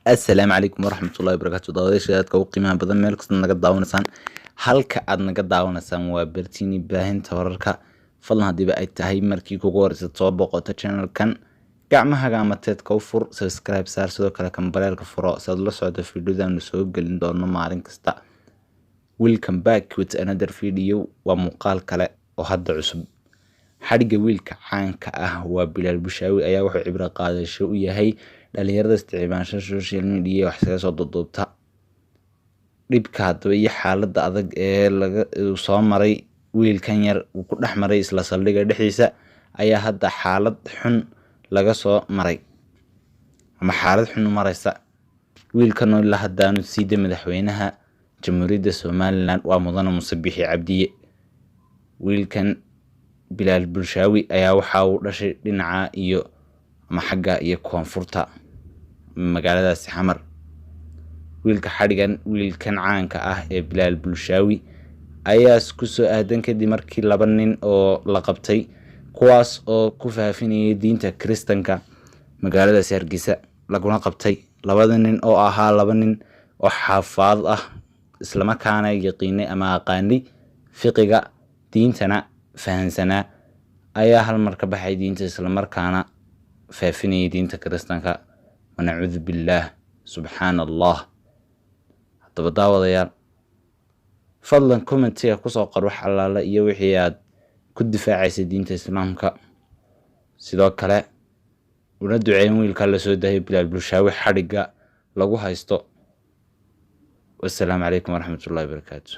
السلام عليكم ورحمة الله وبركاته. daawadayaasha ugu qiimaha badan meel kasta naga daawanaysaan halka aad naga daawanaysaan waa bartiini baahinta wararka. fadlan hadii ay tahay markii kugu horeysay soo boqoto channelkan gacmaha amateedka u fur subscribe saar sidoo kale kambareelka furo si aad la socoto fiidiyodan soo gelin doono maalin kasta. Welcome back with another video. waa muuqaal kale oo hadda cusub. xadhiga wiilka caanka ah waa Bilaal Bushaawi ayaa wuxuu cibra qaadasho u yahay dhalinyarada isticmaasha social media wax kaga soo dodobta dhibka hadba iyo xaaladda adag ee laga soo maray wiilkan yar uu ku dhaxmaray isla saldhiga dhexdiisa ayaa hadda xaalad xun laga soo maray ama xaalad xun maraysa. wiilkan oo la hadaanu siida madaxweynaha jamhuuriyadda Soomaaliland waa Mudane Muuse Biixi Cabdiye. wiilkan Bilaal Bushaawi ayaa waxa uu dhashay dhinaca iyo maxaga iyo koonfurta magaalada Xamar. wiilkan caanka ah ee Bilaal Bushaawi ayaa isku soo aadan kadib markii laba nin oo la qabtay kuwaas oo ku faafinayay diinta Kristanka magaalada Hargeysa laguna qabtay. labada nin oo ahaa laba nin oo xafaad ah isla markaana yaqiinay ama aqaanay fiqiga diintana fahansana ayaa hal mar ka baxay diinta isla markaana faafinayay diinta Kristanka. ونعوذ بالله سبحان الله. hadaba daawadayaal fadlan commentiga ku soo qor wax allaala iyo wixii aad ku difaacaysa diinta Islaamka. sidoo kale una duceyn wiilka la soo daayay Bilaal Bushaawi xadhiga lagu haysto. wassalaamu calaykum waraxmatullaahi wabarakaatuh.